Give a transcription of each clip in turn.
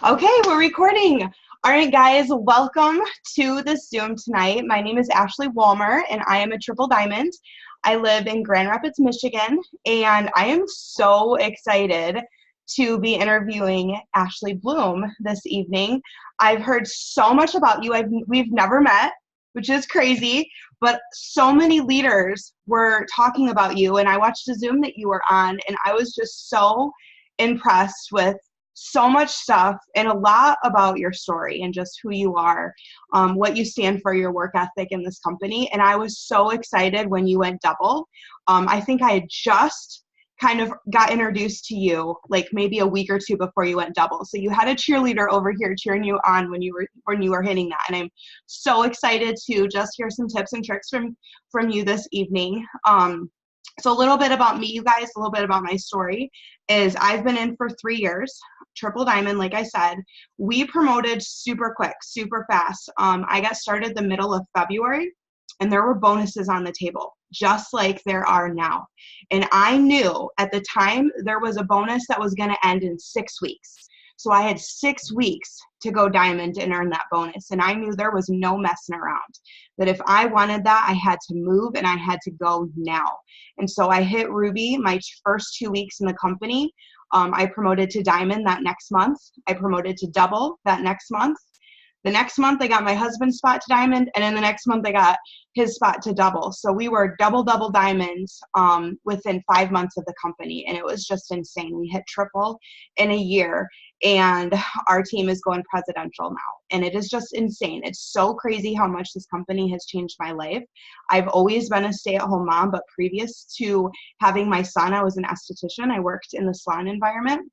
Okay, we're recording. All right, guys, welcome to the Zoom tonight. My name is Ashley Blome, and I am a Triple Diamond. I live in Grand Rapids, Michigan, and I am so excited to be interviewing Ashley Blome this evening. I've heard so much about you. We've never met, which is crazy, but so many leaders were talking about you, and I watched a Zoom that you were on, and I was just so impressed with so much stuff and a lot about your story and just who you are, what you stand for, your work ethic in this company. And I was so excited when you went double. I think I had just kind of got introduced to you like maybe a week or two before you went double. So you had a cheerleader over here cheering you on when you were hitting that. And I'm so excited to just hear some tips and tricks from you this evening. So a little bit about me, you guys, a little bit about my story is I've been in for 3 years, Triple Diamond, like I said. We promoted super quick, super fast. I got started the middle of February, and there were bonuses on the table, just like there are now. And I knew at the time there was a bonus that was going to end in 6 weeks. So I had 6 weeks to go diamond and earn that bonus. And I knew there was no messing around. That if I wanted that, I had to move and I had to go now. And so I hit Ruby my first 2 weeks in the company. I promoted to diamond that next month. I promoted to double that next month. The next month, I got my husband's spot to diamond, and then the next month, I got his spot to double. So we were double diamonds within 5 months of the company, and it was just insane. We hit triple in a year, and our team is going presidential now, and it is just insane. It's so crazy how much this company has changed my life. I've always been a stay-at-home mom, but previous to having my son, I was an esthetician. I worked in the salon environment.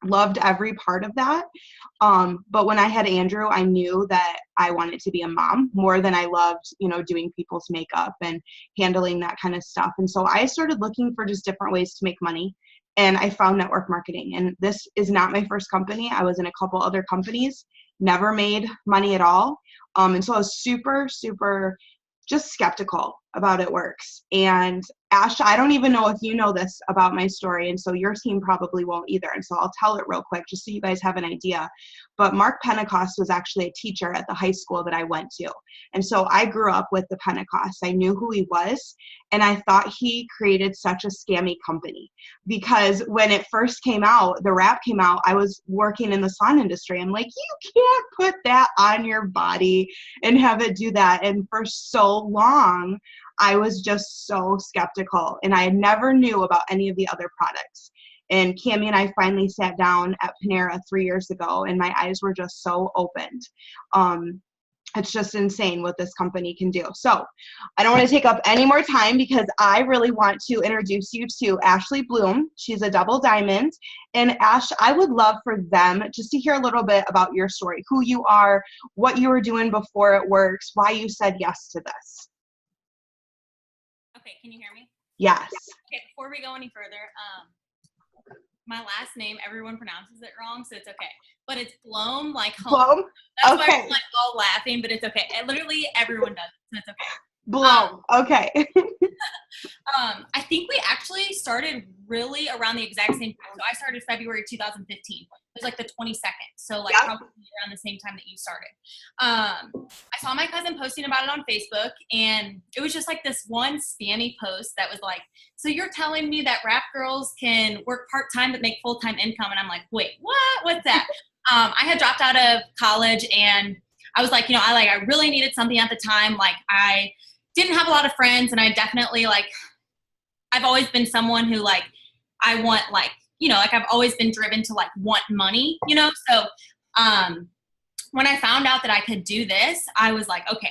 Loved every part of that. But when I had Andrew, I knew that I wanted to be a mom more than I loved, doing people's makeup and handling that kind of stuff. And so I started looking for just different ways to make money. And I found network marketing. And this is not my first company. I was in a couple other companies, never made money at all. And so I was super, super just skeptical about it works. And Ash, I don't even know if you know this about my story, and so your team probably won't either. And so I'll tell it real quick just so you guys have an idea. But Mark Pentecost was actually a teacher at the high school that I went to. And so I grew up with the Pentecost. I knew who he was, and I thought he created such a scammy company because when it first came out, the wrap came out, I was working in the salon industry. I'm like, you can't put that on your body and have it do that. And for so long, I was just so skeptical, and I never knew about any of the other products. And Cammie and I finally sat down at Panera 3 years ago, and my eyes were just so opened. It's just insane what this company can do. So I don't want to take up any more time because I really want to introduce you to Ashley Blome. She's a double diamond. And Ash, I would love for them just to hear a little bit about your story, who you are, what you were doing before it works, why you said yes to this. Okay, can you hear me? Yes. Okay, before we go any further, my last name, everyone pronounces it wrong, so it's okay. But it's Blome, like home. Blome? That's okay. why I'm like all laughing, but it's okay. Literally everyone does it, so it's okay. Blome, okay. I think we actually started really around the exact same time. So I started February 2015. It was like the 22nd. So like probably around the same time that you started. I saw my cousin posting about it on Facebook, and it was just like this one spammy post that was like, so you're telling me that rap girls can work part-time but make full-time income? And I'm like, wait, what? What's that? I had dropped out of college, and I was like, I really needed something at the time. Like I didn't have a lot of friends, and I definitely I've always been someone who I want I've always been driven to want money, So when I found out that I could do this, I was like, okay,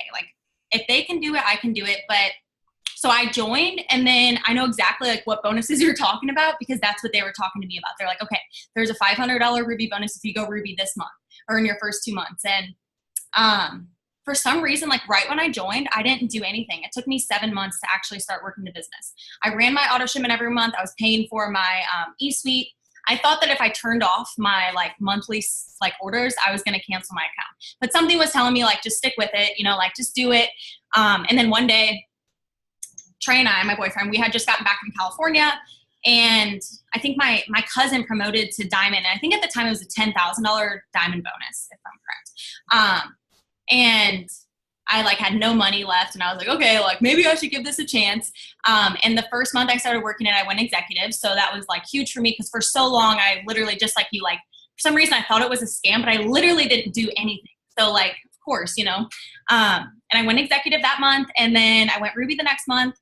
if they can do it, I can do it. But so I joined, and then I know exactly what bonuses you're talking about because that's what they were talking to me about. They're like, okay, there's a $500 Ruby bonus if you go Ruby this month or in your first 2 months. And for some reason, right when I joined, I didn't do anything. It took me 7 months to actually start working the business. I ran my auto shipment every month. I was paying for my e-suite. I thought that if I turned off my monthly orders, I was going to cancel my account. But something was telling me just stick with it, just do it. And then one day, Trey and I, my boyfriend, we had just gotten back from California. And I think my cousin promoted to diamond. And I think at the time it was a $10,000 diamond bonus, if I'm correct. And I like had no money left, and I was like, okay, like maybe I should give this a chance. And the first month I started working it, I went executive. So that was like huge for me, because for so long I literally, just like you, like for some reason I thought it was a scam, but I literally didn't do anything. So like, of course, you know, and I went executive that month, and then I went Ruby the next month,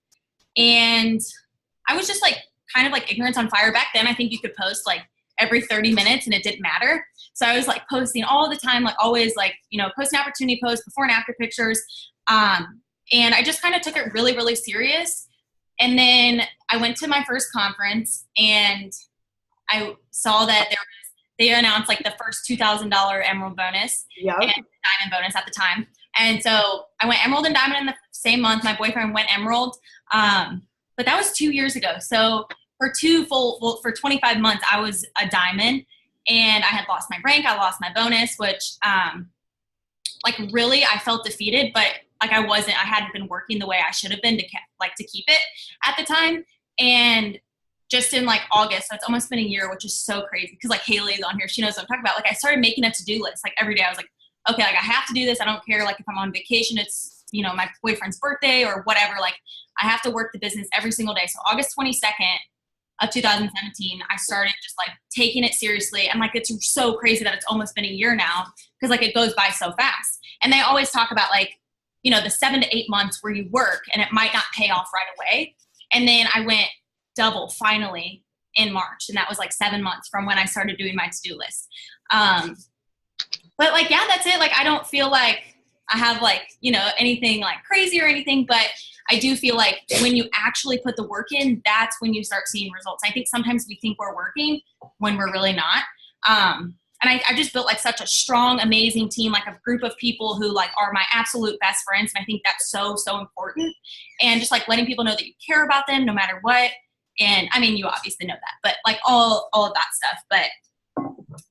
and I was just like kind of like ignorance on fire back then. I think you could post like every 30 minutes and it didn't matter. So I was like posting all the time, like always, like, you know, post an opportunity post, before and after pictures. And I just kind of took it really, really serious. And then I went to my first conference, and I saw that they announced like the first $2,000 emerald bonus and diamond bonus at the time. And so I went emerald and diamond in the same month. My boyfriend went emerald. But that was 2 years ago. So for 25 months, I was a diamond, and I had lost my rank. I lost my bonus, which, like really I felt defeated, but like I hadn't been working the way I should have been to keep it at the time. And just in like August, so it's almost been a year, which is so crazy, because like Haley's on here. She knows what I'm talking about. Like I started making a to-do list. Like every day I was like, okay, like I have to do this. I don't care. Like if I'm on vacation, it's, you know, my boyfriend's birthday or whatever. Like I have to work the business every single day. So August 22nd of 2017, I started just like taking it seriously. And like, it's so crazy that it's almost been a year now, because like it goes by so fast. And they always talk about like, you know, the 7 to 8 months where you work and it might not pay off right away. And then I went double finally in March. And that was like 7 months from when I started doing my to-do list. But like, yeah, that's it. Like, I don't feel like I have like, you know, anything like crazy or anything, but I do feel like when you actually put the work in, that's when you start seeing results. I think sometimes we think we're working when we're really not. And I just built like such a strong, amazing team, like a group of people who like are my absolute best friends. And I think that's so, so important. And just like letting people know that you care about them no matter what. And I mean, you obviously know that, but like all of that stuff. But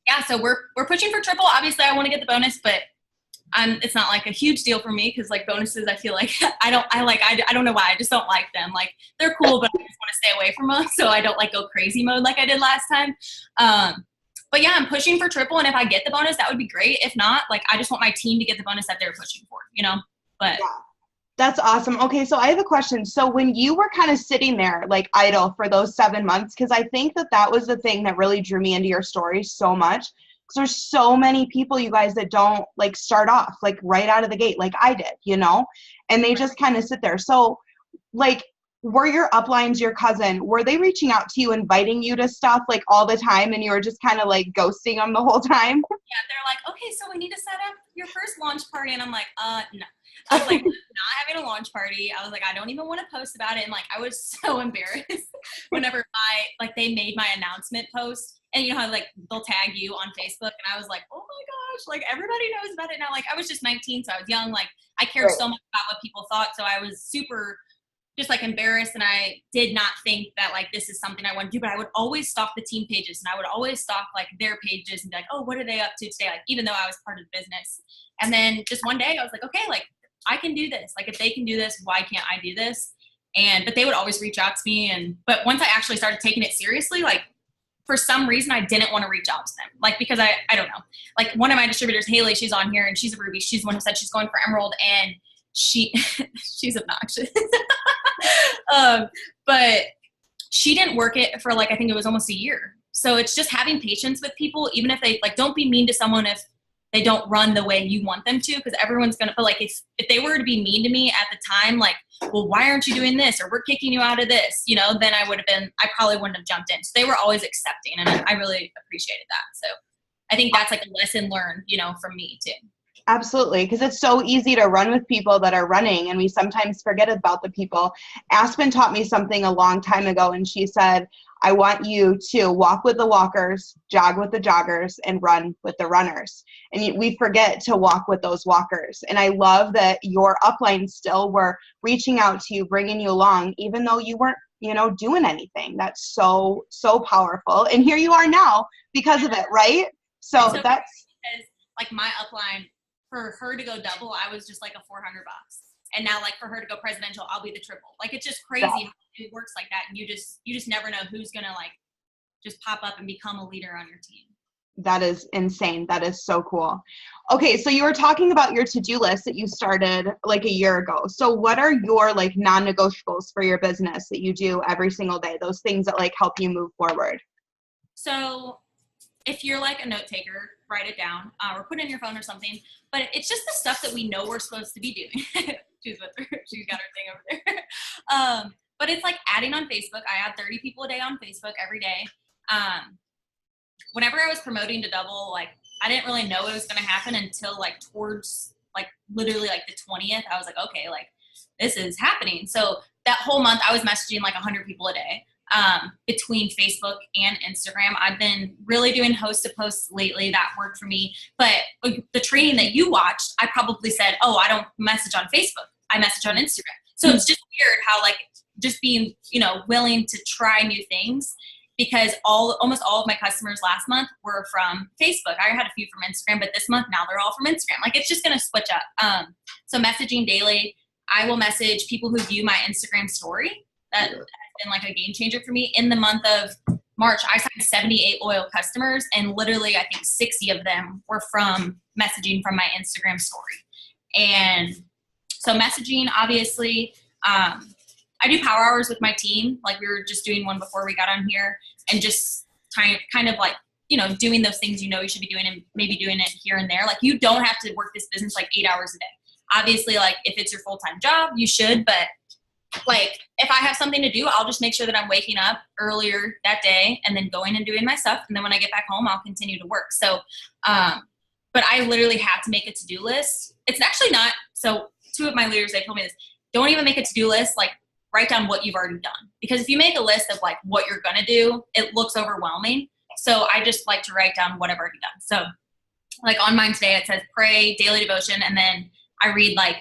yeah, so we're pushing for triple. Obviously I want to get the bonus, but it's not like a huge deal for me, because like bonuses, I feel like I don't know why. I just don't like them. Like they're cool, but I just want to stay away from them. So I don't like go crazy mode like I did last time. But yeah, I'm pushing for triple. And if I get the bonus, that would be great. If not, like I just want my team to get the bonus that they're pushing for, you know, but. Yeah. That's awesome. Okay, so I have a question. So when you were kind of sitting there like idle for those 7 months, because I think that was the thing that really drew me into your story so much, because there's so many people, you guys, that don't like start off like right out of the gate like I did, you know, and they just kind of sit there. So like, were your uplines, your cousin, were they reaching out to you, inviting you to stuff like all the time, and you were just kind of like ghosting them the whole time? Yeah, they're like, okay, so we need to set up your first launch party. And I'm like, no. I was like, not having a launch party. I was like, I don't even want to post about it. And like, I was so embarrassed whenever they made my announcement post, and you know how like they'll tag you on Facebook. And I was like, oh my gosh, like everybody knows about it now. Like I was just 19, so I was young. Like I cared so much about what people thought. So I was super just like embarrassed, and I did not think that like this is something I want to do. But I would always stalk the team pages, and I would always stalk like their pages and be like, oh, what are they up to today? Like even though I was part of the business. And then just one day I was like, okay, like I can do this. Like if they can do this, why can't I do this? But they would always reach out to me. But once I actually started taking it seriously, like for some reason I didn't want to reach out to them. Like because I don't know. Like one of my distributors, Haley, she's on here, and she's a Ruby. She's the one who said she's going for Emerald, and she's obnoxious. But she didn't work it for like, I think it was almost a year. So it's just having patience with people, even if they like, don't be mean to someone if they don't run the way you want them to, because everyone's going to, but like if they were to be mean to me at the time, like, well, why aren't you doing this? Or we're kicking you out of this, you know, then I probably wouldn't have jumped in. So they were always accepting, and I really appreciated that. So I think that's like a lesson learned, you know, from me too. Absolutely, because it's so easy to run with people that are running, and we sometimes forget about the people. Aspen taught me something a long time ago, and she said, I want you to walk with the walkers, jog with the joggers, and run with the runners. And we forget to walk with those walkers. And I love that your uplines still were reaching out to you, bringing you along, even though you weren't, you know, doing anything. That's so, so powerful. And here you are now because of it, right? So that's because like my upline, for her to go double, I was just like a $400. And now like for her to go presidential, I'll be the triple. Like it's just crazy how it works like that. And you just never know who's going to like just pop up and become a leader on your team. That is insane. That is so cool. Okay, so you were talking about your to-do list that you started like a year ago. So what are your like non-negotiables for your business that you do every single day? Those things that like help you move forward? So if you're like a note taker, write it down or put it in your phone or something. But it's just the stuff that we know we're supposed to be doing. She's with her. She's got her thing over there. But it's like adding on Facebook. I add 30 people a day on Facebook every day. Whenever I was promoting to Double, like I didn't really know it was going to happen until like towards like literally like the 20th. I was like, okay, like this is happening. So that whole month I was messaging like 100 people a day between Facebook and Instagram. I've been really doing host to post lately. That worked for me. But the training that you watched, I probably said, oh, I don't message on Facebook. I message on Instagram. So it's just weird how like just being, you know, willing to try new things. Because almost all of my customers last month were from Facebook. I had a few from Instagram, but this month now they're all from Instagram. Like it's just going to switch up. So messaging daily, I will message people who view my Instagram story. That has been like a game changer for me. In the month of March, I signed 78 loyal customers, and literally I think 60 of them were from messaging from my Instagram story. And so messaging, obviously, I do power hours with my team. Like we were just doing one before we got on here, and just kind of like, you know, doing those things you know you should be doing and maybe doing it here and there. Like you don't have to work this business like 8 hours a day. Obviously, like if it's your full-time job, you should, but like if I have something to do, I'll just make sure that I'm waking up earlier that day and then going and doing my stuff. And then when I get back home, I'll continue to work. So, but I literally have to make a to-do list. It's actually not, so two of my leaders, they told me this, don't even make a to-do list. Like write down what you've already done. Because if you make a list of like what you're going to do, it looks overwhelming. So I just like to write down what I've already done. So like on mine today, it says pray, daily devotion. And then I read like,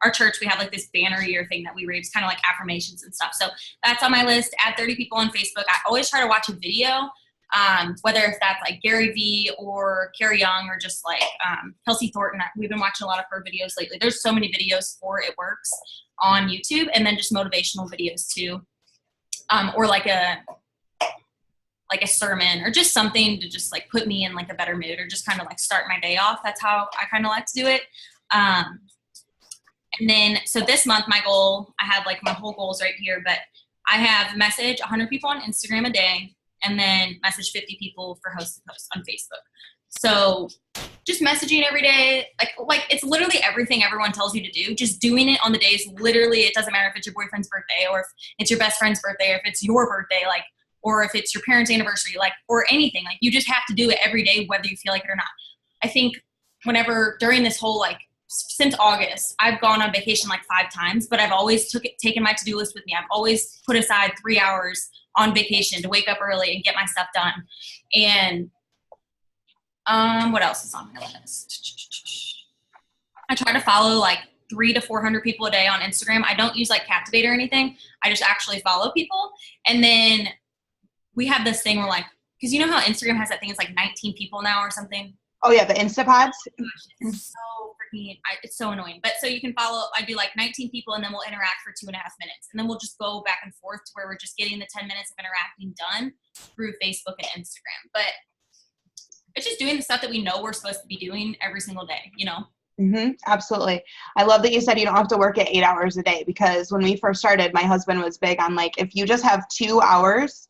our church, we have like this banner year thing that we read. It's kind of like affirmations and stuff. So that's on my list. Add 30 people on Facebook. I always try to watch a video, whether if that's like Gary Vee or Carrie Young or just like Kelsey Thornton. We've been watching a lot of her videos lately. There's so many videos for It Works on YouTube, and then just motivational videos too, or like a sermon or just something to just like put me in like a better mood or just kind of like start my day off. That's how I kind of like to do it. And then, so this month, my goal, I have like my whole goals right here, but I have message 100 people on Instagram a day and then message 50 people for host to post on Facebook. So just messaging every day, like it's literally everything everyone tells you to do. Just doing it on the days, literally, it doesn't matter if it's your boyfriend's birthday or if it's your best friend's birthday or if it's your birthday, like, or if it's your parents' anniversary, like, or anything. Like, you just have to do it every day, whether you feel like it or not. I think whenever, during this whole, like, since August, I've gone on vacation like 5 times, but I've always taken my to-do list with me. I've always put aside 3 hours on vacation to wake up early and get my stuff done. And what else is on my list? I try to follow like 300 to 400 people a day on Instagram. I don't use like Captivate or anything. I just actually follow people. And then we have this thing where like, because you know how Instagram has that thing, it's like 19 people now or something. Oh yeah, the Instapods. It's so freaking, it's so annoying. But so you can follow, I do like 19 people and then we'll interact for 2.5 minutes. And then we'll just go back and forth to where we're just getting the 10 minutes of interacting done through Facebook and Instagram. But it's just doing the stuff that we know we're supposed to be doing every single day, you know? Mm-hmm, absolutely. I love that you said you don't have to work at 8 hours a day, because when we first started, my husband was big on like, if you just have 2 hours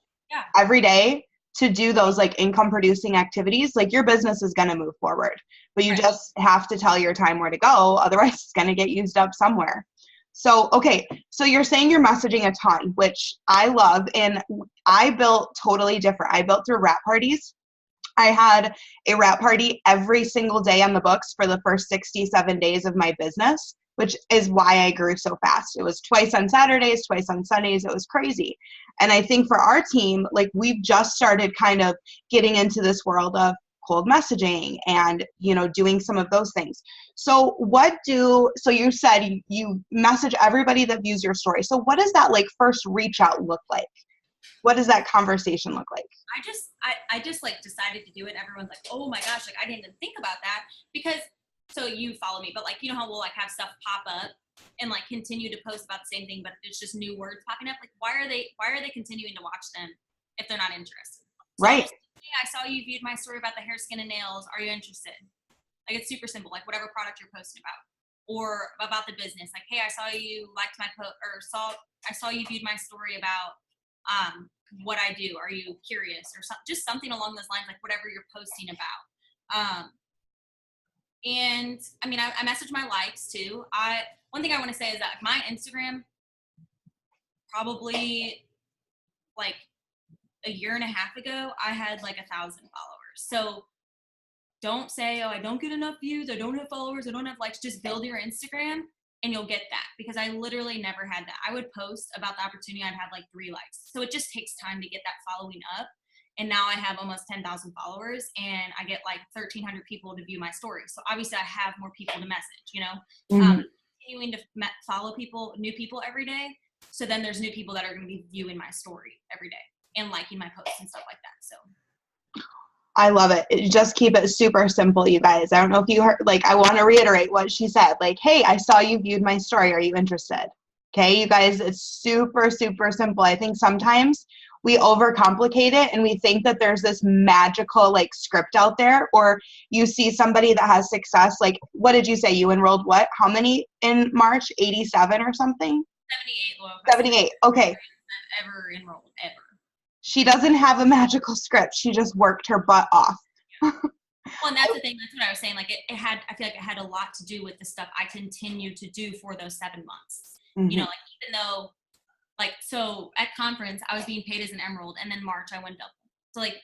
every day to do those like income producing activities, like your business is going to move forward, but you just have to tell your time where to go. Otherwise it's going to get used up somewhere. So, okay. So you're saying you're messaging a ton, which I love. And I built totally different. I built through wrap parties. I had a wrap party every single day on the books for the first 67 days of my business, which is why I grew so fast. It was twice on Saturdays, twice on Sundays. It was crazy. And I think for our team, like we've just started kind of getting into this world of cold messaging and, you know, doing some of those things. So so you said you message everybody that views your story. So what does that like first reach out look like? What does that conversation look like? I just like decided to do it. And everyone's like, oh my gosh, like I didn't even think about that, because so you follow me, but like, you know how we'll like have stuff pop up and like continue to post about the same thing, but it's just new words popping up. Like, why are they continuing to watch them if they're not interested? So Right. hey, I saw you viewed my story about the hair, skin, and nails. Are you interested? Like, it's super simple. Like, whatever product you're posting about, or about the business. Like, hey, I saw you liked my post, or I saw you viewed my story about what I do. Are you curious? Or just something along those lines. Like, whatever you're posting about. And I mean, I message my likes too. One thing I want to say is that my Instagram, probably like a year and a half ago, I had like 1,000 followers. So don't say, oh, I don't get enough views, I don't have followers, I don't have likes. Just build your Instagram and you'll get that, because I literally never had that. I would post about the opportunity, I'd have like 3 likes. So it just takes time to get that following up. And now I have almost 10,000 followers, and I get like 1,300 people to view my story. So obviously I have more people to message, continuing to follow new people every day. So then there's new people that are going to be viewing my story every day and liking my posts and stuff like that. So I love it. Just keep it super simple, you guys. I don't know if you heard, like, I want to reiterate what she said. Like, hey, I saw you viewed my story. Are you interested? Okay, you guys, it's super, super simple. I think sometimes we overcomplicate it and we think that there's this magical like script out there, or you see somebody that has success. Like, what did you say? You enrolled what? How many in March? 87 or something? 78. Okay. I've ever enrolled, ever. She doesn't have a magical script. She just worked her butt off. Well, and that's the thing. That's what I was saying. Like, I feel like it had a lot to do with the stuff I continued to do for those 7 months. Mm-hmm. Like, even though, like, so at conference, I was being paid as an emerald, and then March, I went double. So, like,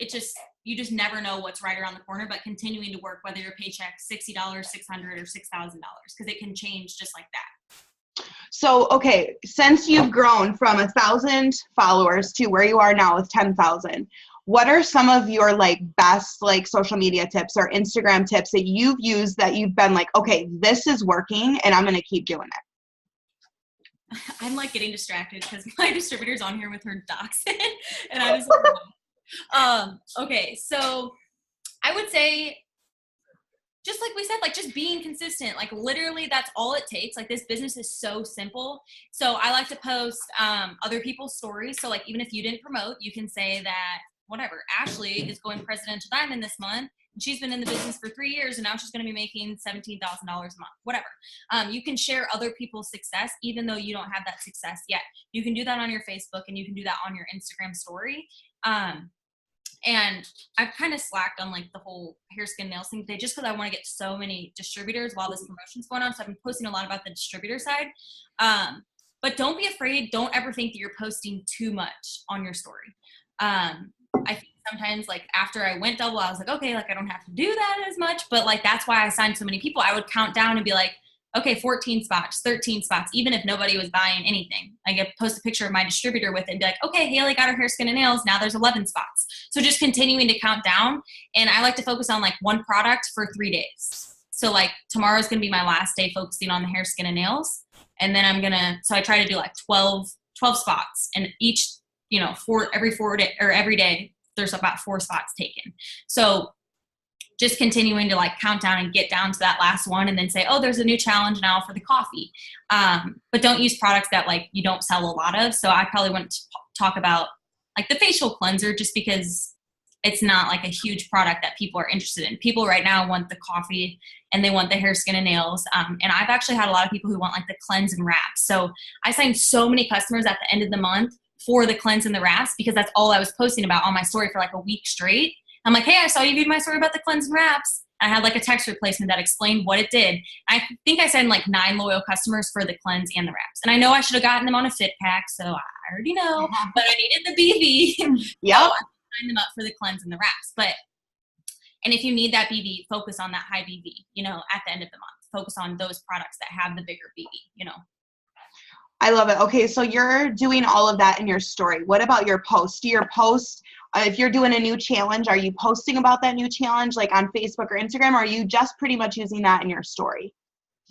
you just never know what's right around the corner, but continuing to work, whether your paycheck $60, $600, or $6,000, because it can change just like that. So, okay, since you've grown from 1,000 followers to where you are now with 10,000, what are some of your like best like social media tips or Instagram tips that you've used that you've been like, okay, this is working and I'm going to keep doing it? I'm like getting distracted because my distributor's on here with her dachshund, and I was okay, so I would say, just like we said, like, just being consistent. Like, literally, that's all it takes. Like, this business is so simple. So I like to post other people's stories. So, like, even if you didn't promote, you can say that, whatever, Ashley is going Presidential Diamond this month. And she's been in the business for 3 years, and now she's going to be making $17,000 a month, whatever. You can share other people's success, even though you don't have that success yet. You can do that on your Facebook, and you can do that on your Instagram story. And I've kind of slacked on like the whole hair, skin, nails thing today, just because I want to get so many distributors while this promotion's going on. So I've been posting a lot about the distributor side. But don't be afraid. Don't ever think that you're posting too much on your story. I think sometimes, like, after I went double, I was like, okay, like, I don't have to do that as much. But like, that's why I signed so many people. I would count down and be like, okay, 14 spots, 13 spots, even if nobody was buying anything. I could post a picture of my distributor with it and be like, okay, Haley got her hair, skin, and nails. Now there's 11 spots. So just continuing to count down. And I like to focus on like one product for 3 days. So like, tomorrow's going to be my last day focusing on the hair, skin, and nails. And then so I try to do like 12 spots, and each, every day there's about 4 spots taken. So just continuing to like count down and get down to that last one, and then say, oh, there's a new challenge now for the coffee. But don't use products that like you don't sell a lot of. So I probably wouldn't talk about like the facial cleanser, just because it's not like a huge product that people are interested in. People right now want the coffee and they want the hair, skin, and nails. And I've actually had a lot of people who want like the cleanse and wraps. So I signed so many customers at the end of the month for the cleanse and the wraps, because that's all I was posting about on my story for like a week straight. I'm like, hey, I saw you viewed my story about the cleanse and wraps. I had like a text replacement that explained what it did. I think I signed like 9 loyal customers for the cleanse and the wraps. And I know I should have gotten them on a fit pack, so I already know, but I needed the BV. Yeah. So I signed them up for the cleanse and the wraps. And if you need that BV, focus on that high BV, at the end of the month. Focus on those products that have the bigger BV, I love it. Okay, so you're doing all of that in your story. What about your post? Do your post, if you're doing a new challenge, are you posting about that new challenge like on Facebook or Instagram, or are you just pretty much using that in your story?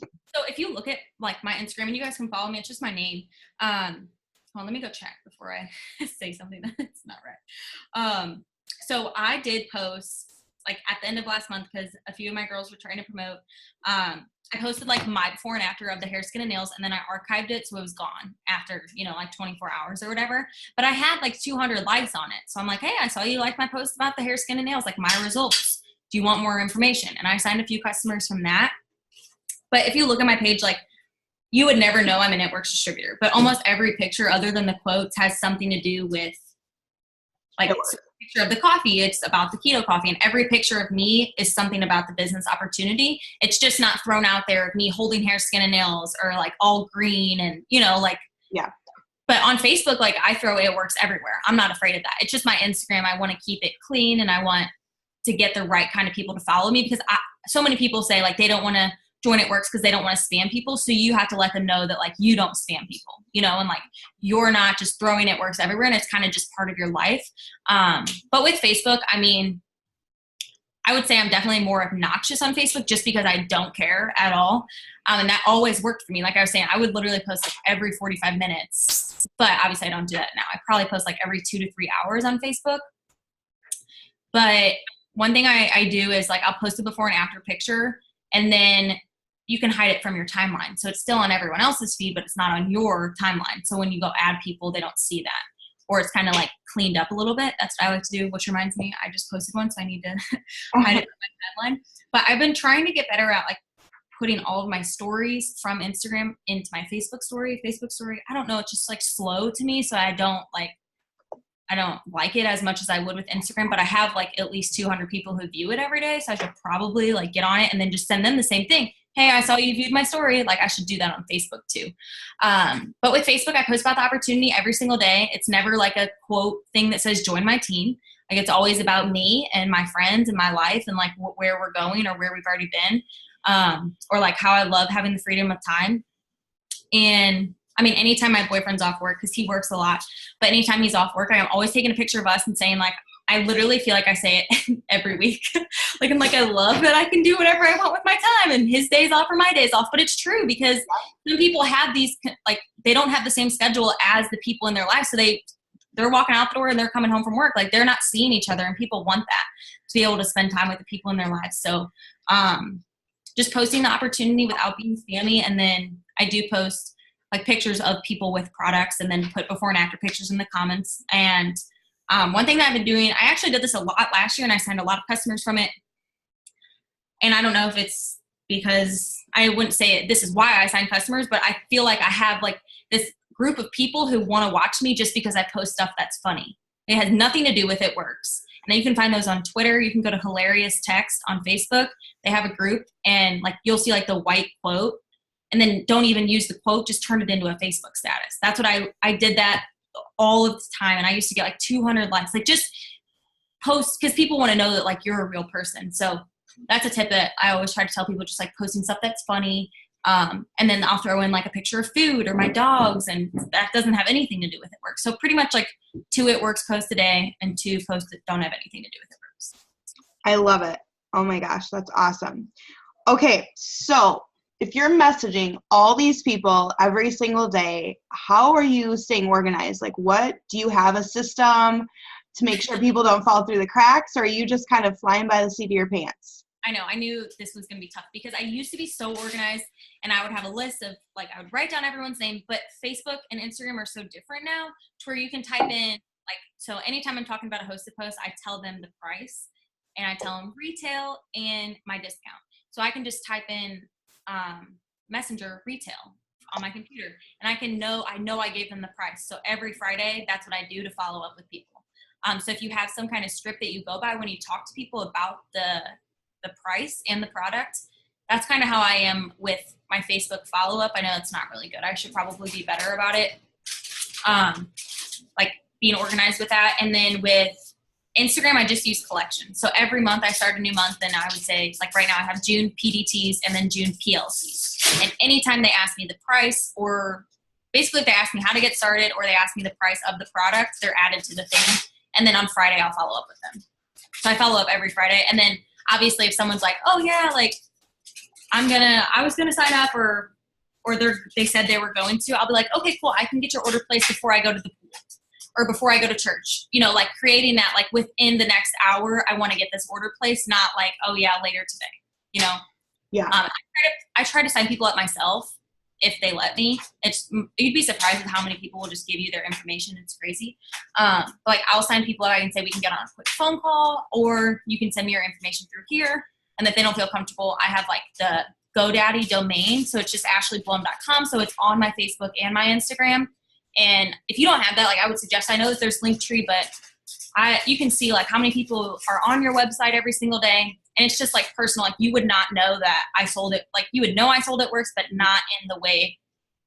So if you look at like my Instagram, and you guys can follow me, it's just my name. Well, let me go check before I say something that's not right. So I did post like at the end of last month, because a few of my girls were trying to promote, I posted like my before and after of the hair, skin, and nails, and then I archived it so it was gone after, you know, like 24 hours or whatever. But I had like 200 likes on it. So I'm like, hey, I saw you like my post about the hair, skin, and nails, like my results. Do you want more information? And I signed a few customers from that. But if you look at my page, like you would never know I'm a Networks distributor, but almost every picture other than the quotes has something to do with like it's a picture of the coffee. It's about the keto coffee, and every picture of me is something about the business opportunity. It's just not thrown out there of me holding hair, skin, and nails or like all green and, you know, like, yeah. But on Facebook, like I throw It Works everywhere. I'm not afraid of that. It's just my Instagram. I want to keep it clean and I want to get the right kind of people to follow me because so many people say like they don't want to join It Works because they don't want to spam people. So you have to let them know that like you don't spam people, you know, and like you're not just throwing It Works everywhere and it's kind of just part of your life. But with Facebook, I mean, I would say I'm definitely more obnoxious on Facebook just because I don't care at all. And that always worked for me. Like I was saying, I would literally post like every 45 minutes, but obviously I don't do that now. I probably post like every 2 to 3 hours on Facebook. But one thing I do is like I'll post a before and after picture, and then you can hide it from your timeline. So it's still on everyone else's feed, but it's not on your timeline. So when you go add people, they don't see that. Or it's kind of like cleaned up a little bit. That's what I like to do, which reminds me, I just posted one, so I need to hide it from my timeline. But I've been trying to get better at like putting all of my stories from Instagram into my Facebook story. I don't know, it's just like slow to me. So I don't like it as much as I would with Instagram, but I have like at least 200 people who view it every day. So I should probably like get on it and then just send them the same thing. Hey, I saw you viewed my story. Like I should do that on Facebook too. But with Facebook, I post about the opportunity every single day. It's never like a quote thing that says join my team. Like it's always about me and my friends and my life and like where we're going or where we've already been. Or like how I love having the freedom of time. And I mean, anytime my boyfriend's off work, because he works a lot, but anytime he's off work, I'm always taking a picture of us and saying like, I literally feel like I say it every week. Like, I'm like, I love that I can do whatever I want with my time and his days off or my days off. But it's true because some people have these, like, they don't have the same schedule as the people in their life. So they're walking out the door and they're coming home from work. Like, they're not seeing each other, and people want that to be able to spend time with the people in their lives. So just posting the opportunity without being spammy. And then I do post like pictures of people with products and then put before and after pictures in the comments. And one thing that I've been doing, I actually did this a lot last year and I signed a lot of customers from it. And I don't know if it's because I wouldn't say this is why I signed customers, but I feel like I have like this group of people who want to watch me just because I post stuff that's funny. It has nothing to do with It Works. And then you can find those on Twitter. You can go to Hilarious Text on Facebook. They have a group and like you'll see like the white quote, and then don't even use the quote, just turn it into a Facebook status. That's what I did that all of the time. And I used to get like 200 likes, like just post, because people want to know that like you're a real person. So that's a tip that I always try to tell people, just like posting stuff that's funny. And then I'll throw in like a picture of food or my dogs, and that doesn't have anything to do with It Works. So pretty much like 2 It Works posts a day and 2 posts that don't have anything to do with It Works. I love it. Oh my gosh, that's awesome. Okay, so if you're messaging all these people every single day, how are you staying organized? Like, what do you have a system to make sure people don't fall through the cracks, or are you just kind of flying by the seat of your pants? I know. I knew this was going to be tough because I used to be so organized and I would have a list of like, I would write down everyone's name, but Facebook and Instagram are so different now to where you can type in like, so anytime I'm talking about a hosted post, I tell them the price and I tell them retail and my discount. So I can just type in Messenger retail on my computer and I know I gave them the price. So every Friday, that's what I do to follow up with people. So if you have some kind of script that you go by when you talk to people about the price and the product, that's kind of how I am with my Facebook follow-up. I know it's not really good. I should probably be better about it. Like being organized with that. And then with Instagram, I just use collections. So every month I start a new month, and I would say like right now I have June PDTs and then June PLCs. And anytime they ask me the price, or basically if they ask me how to get started or they ask me the price of the product, they're added to the thing. And then on Friday, I'll follow up with them. So I follow up every Friday. And then obviously if someone's like, oh yeah, like I was going to sign up or they said they were going to, I'll be like, okay, cool. I can get your order placed before I go to the pool. or before I go to church, you know, like creating that, like within the next hour, I want to get this order placed, not like, oh yeah, later today, you know? Yeah. I try to sign people up myself if they let me. You'd be surprised at how many people will just give you their information. It's crazy. Like I'll sign people up. I can say we can get on a quick phone call, or you can send me your information through here. And if they don't feel comfortable, I have like the GoDaddy domain. So it's just ashleyblome.com. So it's on my Facebook and my Instagram. And if you don't have that, like I would suggest, I know that there's Linktree, but you can see like how many people are on your website every single day. And it's just like personal. Like you would not know that I sold it. Like you would know I sold it works, but not in the way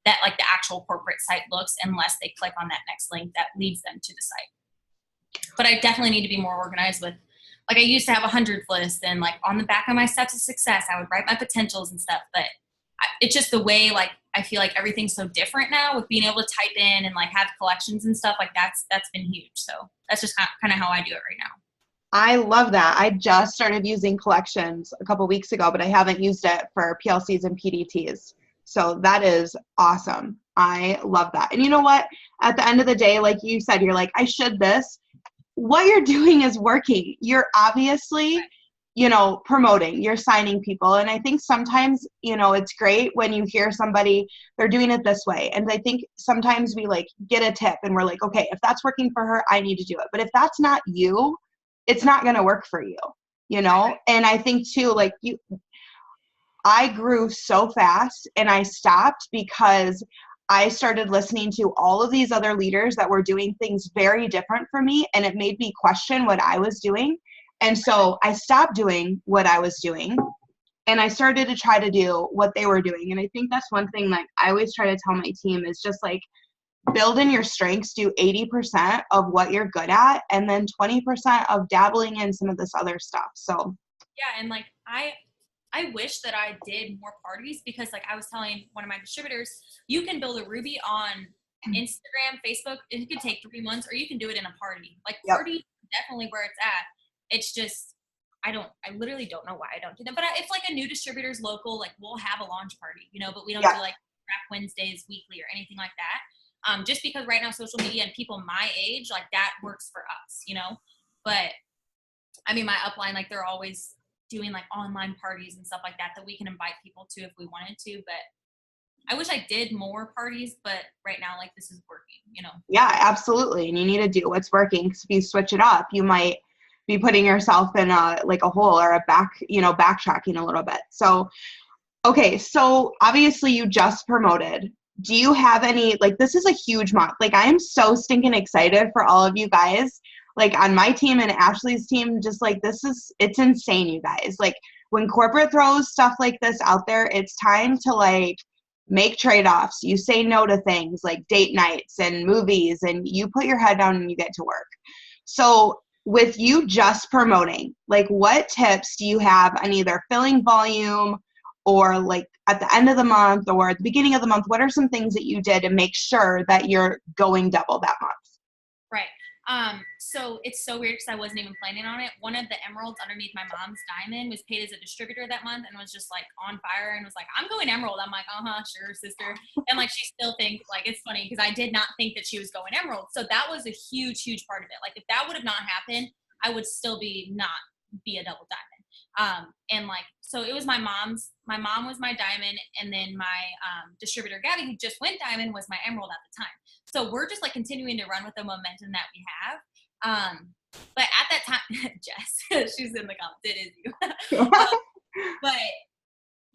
that like the actual corporate site looks unless they click on that next link that leads them to the site. But I definitely need to be more organized with, like I used to have 100 lists, and like on the back of my steps of success, I would write my potentials and stuff. But it's just the way, like, I feel like everything's so different now with being able to type in and like have collections and stuff like that's been huge. So that's just kind of how I do it right now. I love that. I just started using collections a couple weeks ago, but I haven't used it for PLCs and PDTs. So that is awesome. I love that. And you know what? At the end of the day, like you said, you're like, I should this. What you're doing is working. You're obviously, you know, promoting, you're signing people. And I think sometimes, you know, it's great when you hear somebody, they're doing it this way. And I think sometimes we like get a tip and we're like, okay, if that's working for her, I need to do it. But if that's not you, it's not going to work for you, you know? And I think too, like I grew so fast and I stopped because I started listening to all of these other leaders that were doing things very different from me. And it made me question what I was doing. And so I stopped doing what I was doing and I started to try to do what they were doing. And I think that's one thing like I always try to tell my team is just like, build in your strengths, do 80% of what you're good at, and then 20% of dabbling in some of this other stuff. So yeah, and like I wish that I did more parties, because like I was telling one of my distributors, you can build a Ruby on Instagram, Facebook. It could take 3 months, or you can do it in a party. Like party is definitely where it's at. It's just I literally don't know why I don't do them. But if like a new distributor's local, like we'll have a launch party, you know, but we don't do like Rap Wednesdays weekly or anything like that. Just because right now social media and people my age, like that works for us, you know? But I mean, my upline, like they're always doing like online parties and stuff like that we can invite people to if we wanted to. But I wish I did more parties, but right now, like this is working, you know? Yeah, absolutely. And you need to do what's working, because if you switch it up, you might be putting yourself in a hole or backtracking a little bit. So, okay. So obviously you just promoted. Do you have any, like, this is a huge month. Like, I am so stinking excited for all of you guys, like on my team and Ashley's team, just like, it's insane, you guys. Like when corporate throws stuff like this out there, it's time to like make trade-offs. You say no to things like date nights and movies, and you put your head down and you get to work. So with you just promoting, like what tips do you have on either filling volume or like at the end of the month or at the beginning of the month? What are some things that you did to make sure that you're going double that month? Right. So it's so weird because I wasn't even planning on it. One of the emeralds underneath my mom's diamond was paid as a distributor that month and was just like on fire and was like, I'm going emerald. I'm like, sure, sister. And like, she still thinks, like, it's funny because I did not think that she was going emerald. So that was a huge, huge part of it. Like if that would have not happened, I would still be a double diamond. And like, so it was my mom was my diamond. And then my distributor, Gabby, who just went diamond, was my emerald at the time. So we're just like continuing to run with the momentum that we have. But at that time, Jess, she's in the comments, it is you. But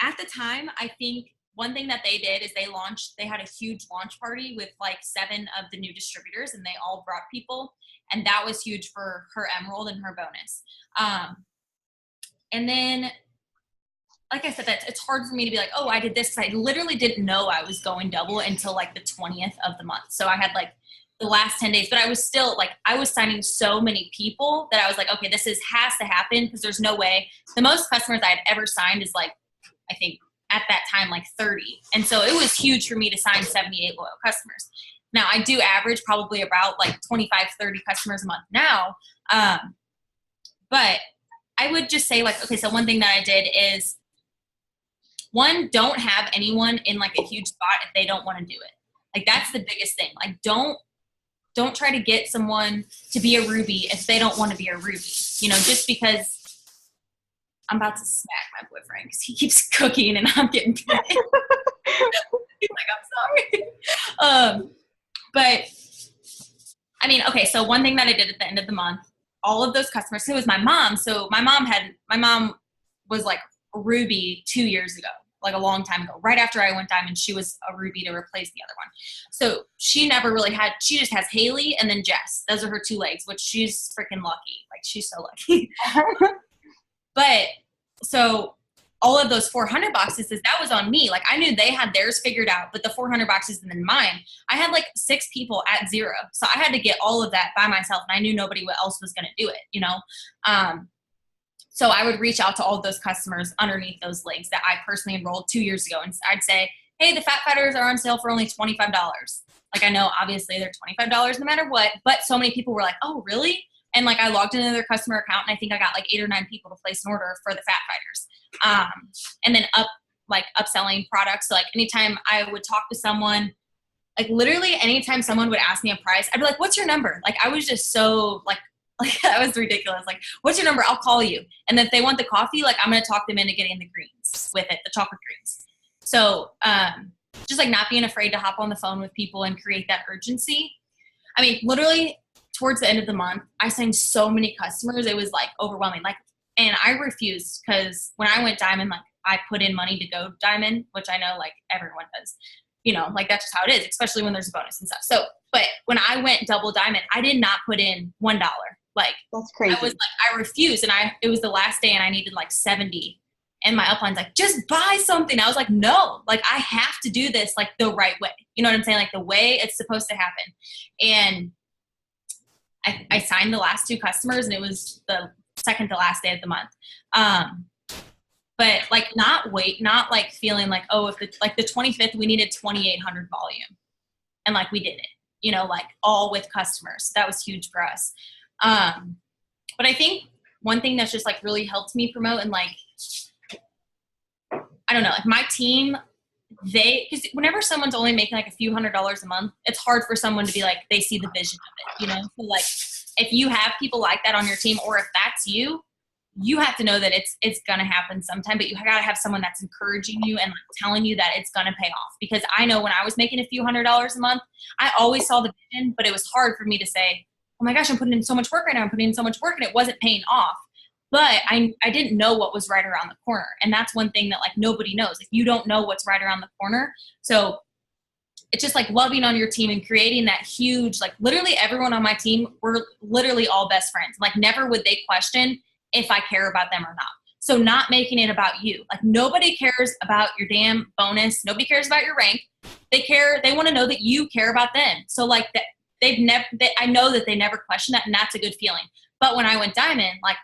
at the time, I think one thing that they did is they had a huge launch party with like 7 of the new distributors, and they all brought people. And that was huge for her emerald and her bonus. And then, like I said, it's hard for me to be like, oh, I did this, because I literally didn't know I was going double until like the 20th of the month. So I had like the last 10 days, but I was still like, I was signing so many people that I was like, okay, this has to happen, because there's no way. The most customers I had ever signed is like, I think at that time, like 30. And so it was huge for me to sign 78 loyal customers. Now I do average probably about like 25, 30 customers a month now. But I would just say like, okay, so one thing that I did is, one, don't have anyone in like a huge spot if they don't want to do it. Like that's the biggest thing. Like don't don't try to get someone to be a Ruby if they don't want to be a Ruby, you know, just because I'm about to smack my boyfriend because he keeps cooking and I'm getting pissed. He's like, I'm sorry. But I mean, okay, so one thing that I did at the end of the month, all of those customers, it was my mom. So my mom was like a Ruby 2 years ago, like a long time ago. Right after I went Diamond, she was a Ruby to replace the other one. So she never really she just has Haley and then Jess. Those are her two legs, which she's freaking lucky. Like, she's so lucky. But so all of those 400 boxes, that was on me. Like, I knew they had theirs figured out, but the 400 boxes and then mine, I had like 6 people at 0. So I had to get all of that by myself, and I knew nobody else was going to do it, you know? So I would reach out to all of those customers underneath those links that I personally enrolled 2 years ago. And I'd say, hey, the Fat Fighters are on sale for only $25. Like, I know obviously they're $25 no matter what, but so many people were like, oh, really? And like, I logged into their customer account, and I think I got like 8 or 9 people to place an order for the Fat Fighters. And then upselling products. So like, anytime I would talk to someone, like literally anytime someone would ask me a price, I'd be like, what's your number? Like, I was just so like that was ridiculous. Like, what's your number? I'll call you. And then if they want the coffee, like, I'm going to talk them into getting the greens with it, the chocolate greens. So, just like not being afraid to hop on the phone with people and create that urgency. I mean, literally towards the end of the month, I signed so many customers. It was like overwhelming. Like, and I refused, because when I went Diamond, like, I put in money to go Diamond, which I know like everyone does, you know, like that's just how it is, especially when there's a bonus and stuff. So, but when I went Double Diamond, I did not put in $1. Like, that's crazy. I was like, I refused, and it was the last day, and I needed like 70. And my upline's like, just buy something. I was like, no, like, I have to do this like the right way. You know what I'm saying? Like, the way it's supposed to happen. And I signed the last 2 customers, and it was the second to last day of the month. But like, not like feeling like, oh, if it's like the 25th, we needed 2,800 volume, and like, we did it, you know, like all with customers. That was huge for us. But I think one thing that's just like really helped me promote, and like, I don't know, like my team, because whenever someone's only making like a few $100s a month, it's hard for someone to be like, they see the vision of it, you know? So like, if you have people like that on your team, or if that's you have to know that it's going to happen sometime, but you got to have someone that's encouraging you and like telling you that it's going to pay off. Because I know when I was making a few $100s a month, I always saw the vision, but it was hard for me to say, oh my gosh, I'm putting in so much work right now. I'm putting in so much work, and it wasn't paying off. But I didn't know what was right around the corner. And that's one thing that like nobody knows. Like, you don't know what's right around the corner. So it's just like loving on your team and creating that huge, like literally everyone on my team, we're literally all best friends. Like, never would they question if I care about them or not. So not making it about you. Like, nobody cares about your damn bonus. Nobody cares about your rank. They want to know that you care about them. So like that, I know that they never question that, and that's a good feeling. But when I went Diamond, like,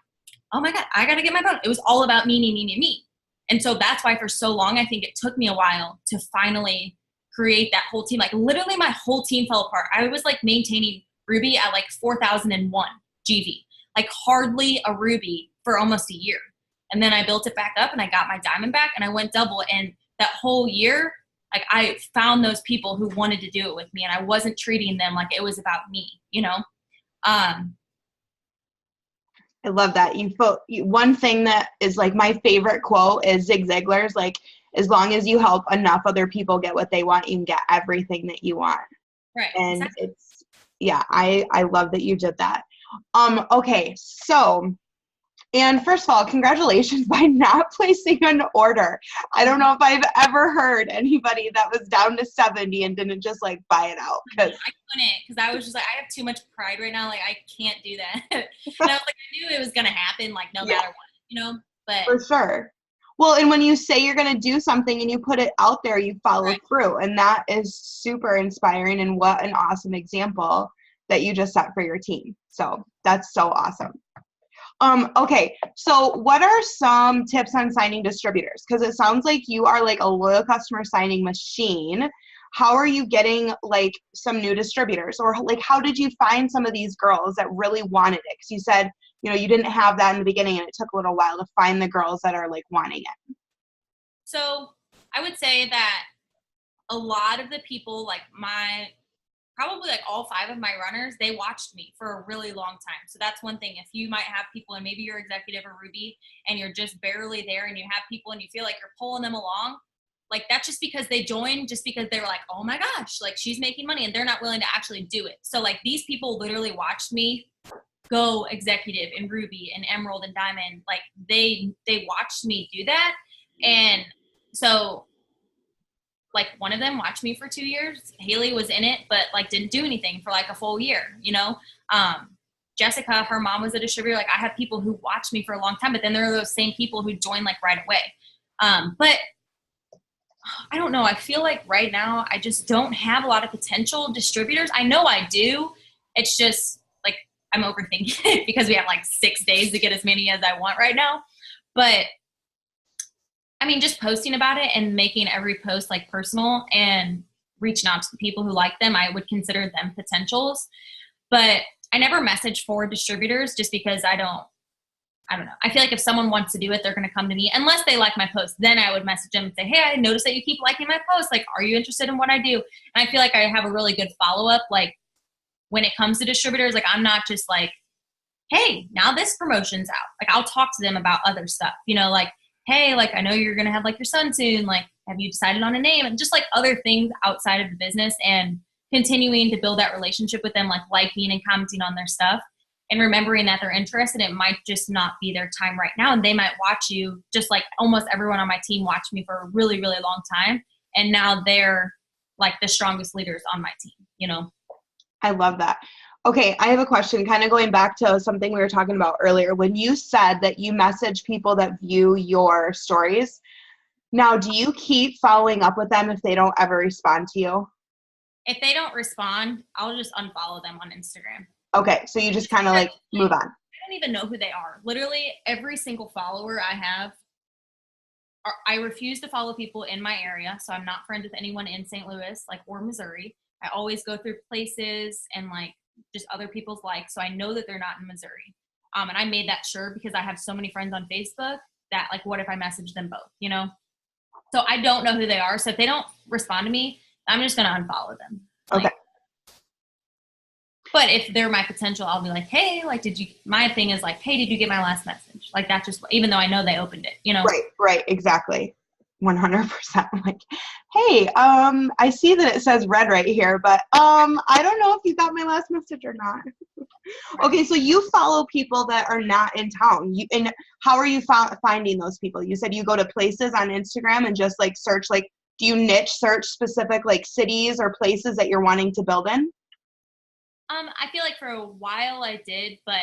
oh my God, I got to get my bonus. It was all about me. And so that's why for so long, I think it took me a while to finally create that whole team. Like, literally my whole team fell apart. I was like maintaining Ruby at like 4,001 GV, like hardly a Ruby for almost a year. And then I built it back up, and I got my Diamond back, and I went Double. And that whole year, like, I found those people who wanted to do it with me, and I wasn't treating them like it was about me, you know? I love that. One thing that is like my favorite quote is Zig Ziglar's, like, as long as you help enough other people get what they want, you can get everything that you want. Right. And exactly. I love that you did that. Okay. So, and first of all, congratulations by not placing an order. I don't know if I've ever heard anybody that was down to 70 and didn't just like buy it out. I couldn't, because I was just like, I have too much pride right now. Like, I can't do that. And I was like, I knew it was going to happen, like, no matter what, you know? But for sure. Well, and when you say you're going to do something and you put it out there, you follow through. And that is super inspiring. And what an awesome example that you just set for your team. So that's so awesome. Okay, so what are some tips on signing distributors? Because it sounds like you are like a loyal customer signing machine. How are you getting like some new distributors? Or like, how did you find some of these girls that really wanted it? Because you said, you know, you didn't have that in the beginning, and it took a little while to find the girls that are like wanting it. So I would say that a lot of the people, like probably like all 5 of my runners, they watched me for a really long time. So that's one thing. If you might have people, and maybe you're executive or Ruby, and you're just barely there, and you have people and you feel like you're pulling them along, like that's just because they joined, just because they were like, oh my gosh, like she's making money, and they're not willing to actually do it. So like these people literally watched me go executive in Ruby and Emerald and Diamond. Like they watched me do that. And so like one of them watched me for 2 years. Haley was in it, but like didn't do anything for like a full year, you know? Jessica, her mom was a distributor. Like I have people who watched me for a long time, but then there are those same people who joined like right away. But I don't know. I feel like right now I just don't have a lot of potential distributors. I know I do. It's just like I'm overthinking it because we have like 6 days to get as many as I want right now. But I mean, just posting about it and making every post like personal and reaching out to the people who like them, I would consider them potentials. But I never message for distributors just because I don't know. I feel like if someone wants to do it, they're going to come to me unless they like my post. Then I would message them and say, hey, I noticed that you keep liking my post. Like, are you interested in what I do? And I feel like I have a really good follow-up. Like when it comes to distributors, like I'm not just like, hey, now this promotion's out. Like I'll talk to them about other stuff, you know, like, hey, like I know you're going to have like your son soon. Like, have you decided on a name? And just like other things outside of the business, and continuing to build that relationship with them, like liking and commenting on their stuff. And remembering that they're interested, it might just not be their time right now. And they might watch you, just like almost everyone on my team watched me for a really, really long time. And now they're like the strongest leaders on my team, you know? I love that. Okay, I have a question, kind of going back to something we were talking about earlier. When you said that you message people that view your stories, now do you keep following up with them if they don't ever respond to you? If they don't respond, I'll just unfollow them on Instagram. Okay, so you just kind of like move on. I don't even know who they are. Literally every single follower I have, I refuse to follow people in my area. So I'm not friends with anyone in St. Louis, like, or Missouri. I always go through places and like just other people's likes. So I know that they're not in Missouri. And I made that sure because I have so many friends on Facebook that like, what if I message them both, you know? So I don't know who they are. So if they don't respond to me, I'm just going to unfollow them. Like, okay. But if they're my potential, I'll be like, hey, like, my thing is like, hey, did you get my last message? Like that's just, even though I know they opened it, you know? Right, exactly. 100%. I'm like, hey, I see that it says red right here, but I don't know if you got my last message or not. Okay, so you follow people that are not in town. And how are you finding those people? You said you go to places on Instagram and just like search, like, do you niche search specific like cities or places that you're wanting to build in? I feel like for a while I did, but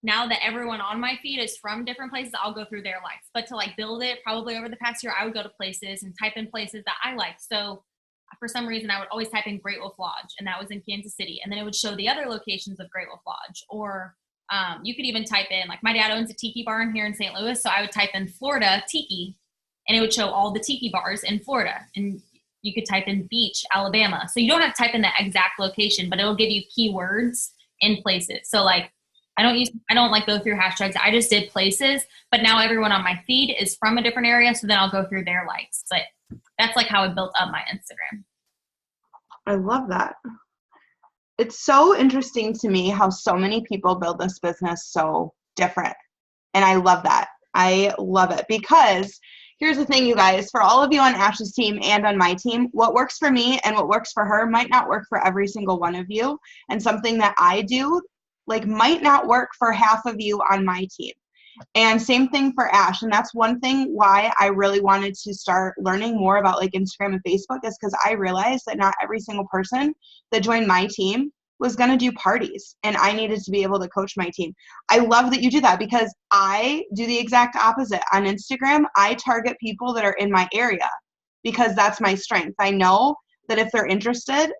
now that everyone on my feed is from different places, I'll go through their likes. But to like build it, probably over the past year, I would go to places and type in places that I like. So for some reason, I would always type in Great Wolf Lodge, and that was in Kansas City. And then it would show the other locations of Great Wolf Lodge. Or you could even type in, like my dad owns a tiki bar here in St. Louis. So I would type in Florida tiki, and it would show all the tiki bars in Florida. And you could type in beach, Alabama. So you don't have to type in the exact location, but it'll give you keywords in places. So like, I don't like go through hashtags. I just did places, but now everyone on my feed is from a different area. So then I'll go through their likes. But that's like how I built up my Instagram. I love that. It's so interesting to me how so many people build this business so different. And I love that. I love it because here's the thing, you guys, for all of you on Ashley's team and on my team, what works for me and what works for her might not work for every single one of you. And something that I do like might not work for half of you on my team. And same thing for Ash. And that's one thing why I really wanted to start learning more about like Instagram and Facebook, is because I realized that not every single person that joined my team was going to do parties, and I needed to be able to coach my team. I love that you do that because I do the exact opposite. On Instagram, I target people that are in my area because that's my strength. I know that if they're interested,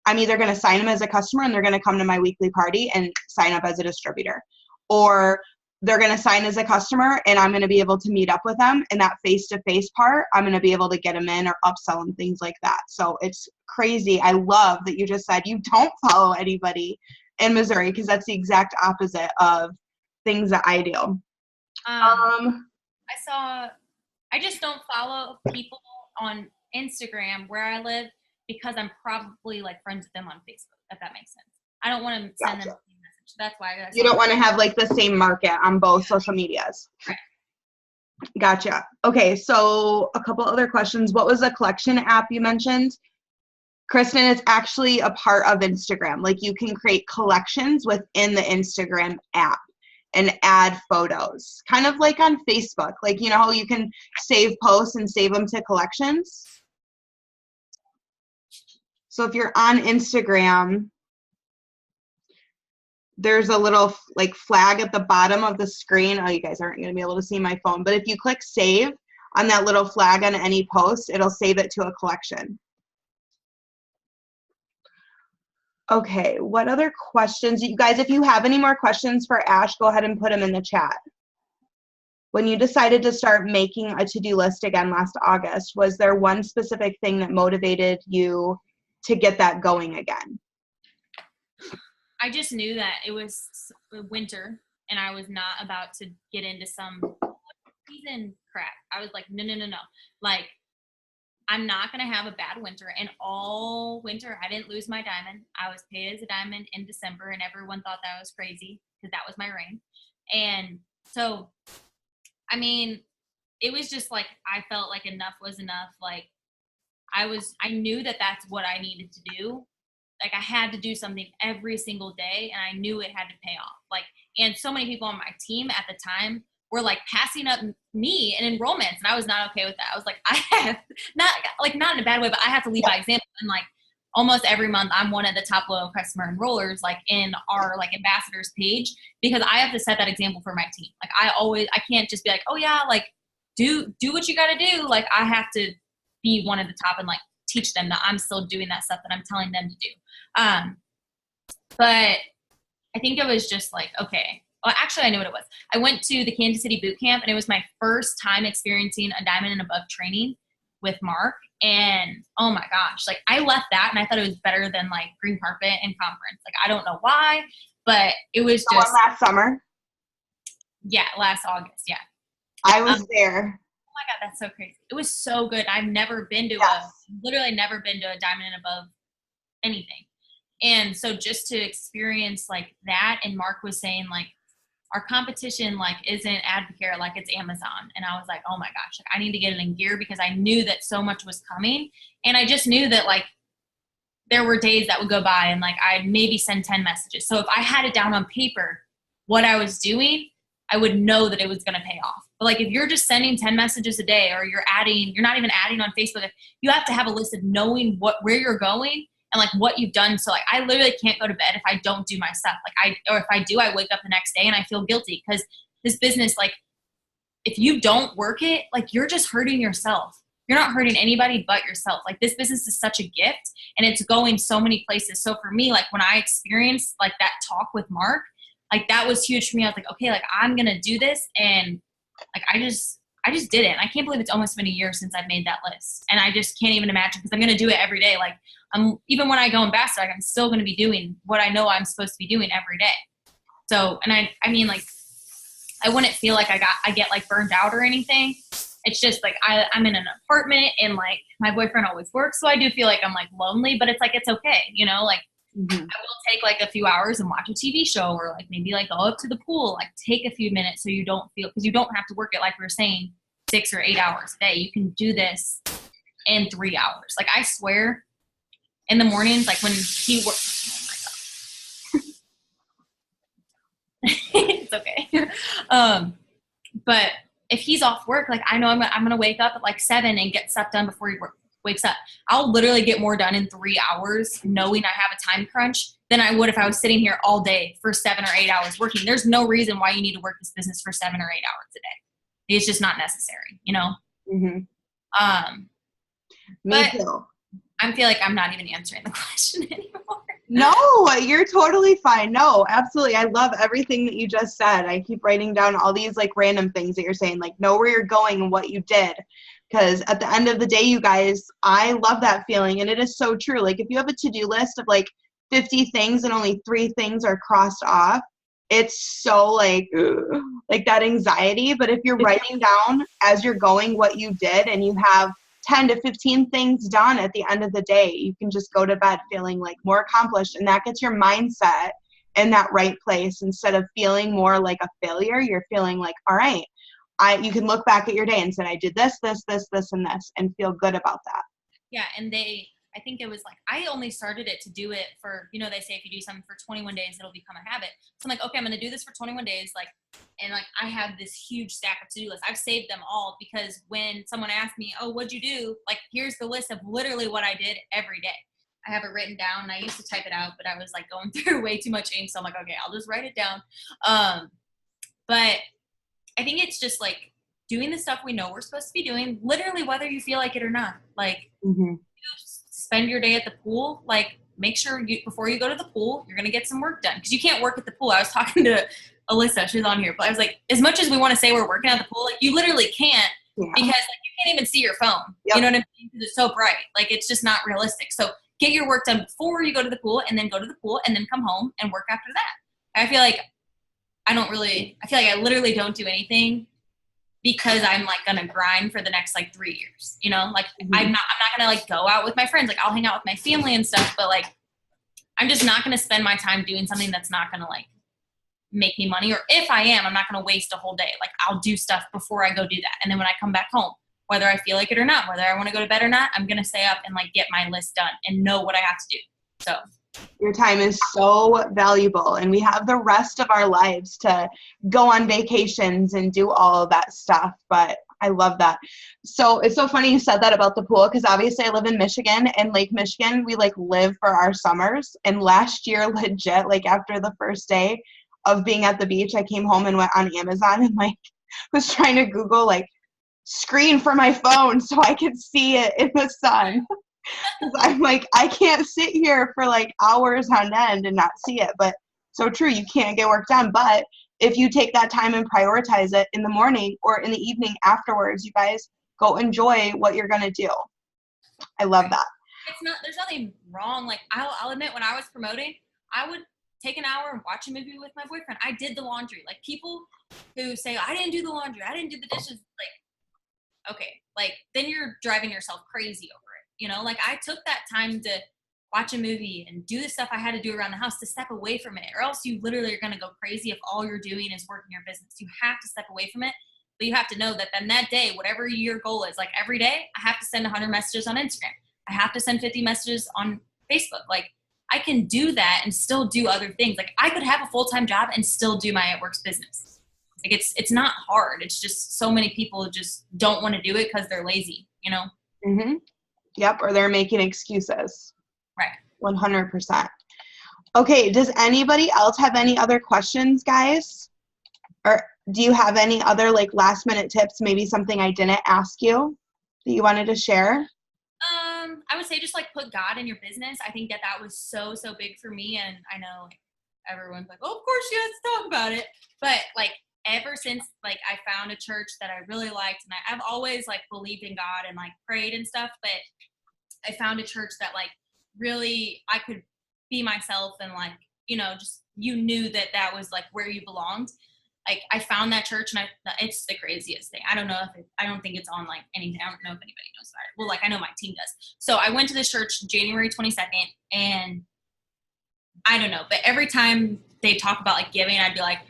I'm either going to sign them as a customer and they're going to come to my weekly party and sign up as a distributor, or they're going to sign as a customer and I'm going to be able to meet up with them. And that face-to-face part, I'm going to be able to get them in or upsell them, things like that. So it's crazy. I love that you just said you don't follow anybody in Missouri, because that's the exact opposite of things that I do. I just don't follow people on Instagram where I live because I'm probably like friends with them on Facebook, if that makes sense. I don't want to send them a message. That's why you don't want to have like the same market on both social medias. Right. Gotcha. Okay, so a couple other questions. What was the collection app you mentioned? Kristen, it's actually a part of Instagram. Like you can create collections within the Instagram app and add photos. Kind of like on Facebook. Like, you know how you can save posts and save them to collections? So if you're on Instagram, there's a little like flag at the bottom of the screen. Oh, you guys aren't going to be able to see my phone. But if you click save on that little flag on any post, it'll save it to a collection. Okay, what other questions? You guys, if you have any more questions for Ash, go ahead and put them in the chat. When you decided to start making a to-do list again last August, was there one specific thing that motivated you to get that going again? I just knew that it was winter and I was not about to get into some season crap. I was like, no. Like, I'm not going to have a bad winter. And all winter, I didn't lose my diamond. I was paid as a diamond in December, and everyone thought that was crazy because that was my ring. And so, I mean, it was just like, I felt like enough was enough. Like, I knew that that's what I needed to do. Like, I had to do something every single day, and I knew it had to pay off. Like, and so many people on my team at the time were like passing up me in enrollments, and I was not okay with that. I was like, I have not in a bad way, but I have to lead by example. And like almost every month, I'm one of the top loyal customer enrollers, like in our like ambassadors page, because I have to set that example for my team. Like I can't just be like, oh yeah, like do what you got to do. Like I have to be one of the top and like teach them that I'm still doing that stuff that I'm telling them to do. But I think it was just like, okay, well, actually I know what it was. I went to the Kansas City boot camp, and it was my first time experiencing a diamond and above training with Mark. And oh my gosh, like I left that and I thought it was better than like green carpet and conference. Like, I don't know why, but it was just last summer. Yeah. Last August. Yeah. I was there. Oh my God, that's so crazy. It was so good. I've never been to literally never been to a diamond and above anything. And so just to experience like that, and Mark was saying like, our competition like isn't Advocare, like it's Amazon. And I was like, oh my gosh, like I need to get it in gear, because I knew that so much was coming. And I just knew that like there were days that would go by and like I'd maybe send 10 messages. So if I had it down on paper, what I was doing, I would know that it was going to pay off. But like if you're just sending 10 messages a day, or you're not even adding on Facebook, you have to have a list of knowing where you're going and like what you've done. So like I literally can't go to bed if I don't do my stuff. Or if I do, I wake up the next day and I feel guilty, because this business, like if you don't work it, like you're just hurting yourself. You're not hurting anybody but yourself. Like this business is such a gift, and it's going so many places. So for me, like when I experienced like that talk with Mark, like that was huge for me. I was like, okay, like I'm going to do this. And like, I just did it. And I can't believe it's almost been a year since I've made that list. And I just can't even imagine, because I'm going to do it every day. Like even when I go ambassador, like, I'm still going to be doing what I know I'm supposed to be doing every day. So, and I mean, like, I wouldn't feel like I get like burned out or anything. It's just like, I'm in an apartment, and like my boyfriend always works. So I do feel like I'm like lonely, but it's like, it's okay. You know, like I will take like a few hours and watch a TV show, or like maybe like go up to the pool, like take a few minutes so you don't feel, because you don't have to work it, like we were saying, 6 or 8 hours a day. You can do this in 3 hours. Like I swear, in the mornings, like when he works, oh my God. It's okay. But if he's off work, like I know I'm going to wake up at like 7 and get stuff done before he wakes up. I'll literally get more done in 3 hours knowing I have a time crunch than I would if I was sitting here all day for 7 or 8 hours working. There's no reason why you need to work this business for 7 or 8 hours a day. It's just not necessary, you know? Me too. I feel like I'm not even answering the question anymore. No, you're totally fine. No, absolutely. I love everything that you just said. I keep writing down all these like random things that you're saying, like know where you're going and what you did. Because at the end of the day, you guys, I love that feeling. And it is so true. Like if you have a to-do list of like 50 things and only 3 things are crossed off, it's so like that anxiety. But if you're writing down as you're going what you did, and you have 10 to 15 things done at the end of the day. You can just go to bed feeling like more accomplished, and that gets your mindset in that right place. Instead of feeling more like a failure, you're feeling like, all right, you can look back at your day and say, I did this, this, this, this, and this, and feel good about that. Yeah, and I think it was like, I only started it to do it for, you know, they say if you do something for 21 days, it'll become a habit. So I'm like, okay, I'm going to do this for 21 days. Like, and like, I have this huge stack of to-do lists. I've saved them all because when someone asks me, oh, what'd you do? Like, here's the list of literally what I did every day. I have it written down. I used to type it out, but I was like going through way too much ink. So I'm like, okay, I'll just write it down. But I think it's just like doing the stuff we know we're supposed to be doing, literally whether you feel like it or not. Like, you spend your day at the pool, like make sure before you go to the pool, you're going to get some work done. Because you can't work at the pool. I was talking to Alyssa, she's on here, but I was like, as much as we want to say we're working at the pool, like you literally can't because like you can't even see your phone. You know what I mean? Because it's so bright. Like it's just not realistic. So get your work done before you go to the pool, and then go to the pool, and then come home and work after that. I feel like I literally don't do anything because I'm like going to grind for the next like 3 years, you know, like I'm not going to like go out with my friends. Like I'll hang out with my family and stuff, but like, I'm just not going to spend my time doing something that's not going to like make me money. Or if I am, I'm not going to waste a whole day. Like I'll do stuff before I go do that. And then when I come back home, whether I feel like it or not, whether I want to go to bed or not, I'm going to stay up and like get my list done and know what I have to do. So your time is so valuable, and we have the rest of our lives to go on vacations and do all of that stuff. But I love that. So it's so funny you said that about the pool, because obviously I live in Michigan, and Lake Michigan, we like live for our summers. And last year, legit, like after the first day of being at the beach, I came home and went on Amazon and like was trying to Google like screen for my phone so I could see it in the sun. Because I'm like, I can't sit here for like hours on end and not see it. But so true, you can't get work done. But if you take that time and prioritize it in the morning or in the evening afterwards, you guys go enjoy what you're going to do. I love that. There's nothing wrong. Like I'll admit, when I was promoting, I would take an hour and watch a movie with my boyfriend. I did the laundry. Like people who say, I didn't do the laundry, I didn't do the dishes. Like, okay, like then you're driving yourself crazy over it. You know, like I took that time to watch a movie and do the stuff I had to do around the house to step away from it, or else you literally are going to go crazy if all you're doing is working your business. You have to step away from it, but you have to know that then that day, whatever your goal is, like every day, I have to send 100 messages on Instagram. I have to send 50 messages on Facebook. Like I can do that and still do other things. Like I could have a full-time job and still do my It Works business. Like it's not hard. It's just so many people just don't want to do it because they're lazy, you know? Mm-hmm. Yep, or they're making excuses. Right. 100%. Okay, does anybody else have any other questions, guys? Or do you have any other like last minute tips, maybe something I didn't ask you that you wanted to share? I would say just like put God in your business. I think that was so big for me, and I know everyone's like, oh, of course she has to talk about it. But like ever since like I found a church that I really liked, and I've always like believed in God and like prayed and stuff, but I found a church that like really I could be myself, and like, you know, just you knew that was like where you belonged. Like I found that church, and it's the craziest thing. I don't think it's on like anything. I don't know if anybody knows about it. Well, like I know my team does. So I went to this church January 22nd, and I don't know, but every time they talk about like giving, I'd be like,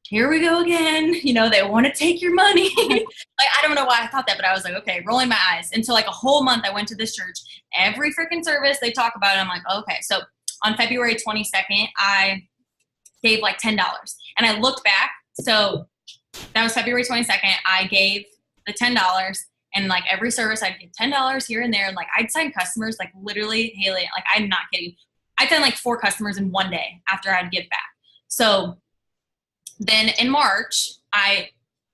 here we go again. You know, they want to take your money. Like, I don't know why I thought that, but I was like, okay, rolling my eyes. And so like a whole month I went to this church. Every freaking service they talk about it. I'm like, okay. So on February 22nd, I gave like $10. And I looked back. So that was February 22nd. I gave the $10, and like every service I'd give $10 here and there. And like I'd sign customers, like literally, Haley, like I'm not kidding. I'd sign like 4 customers in one day after I'd give back. So then in March, I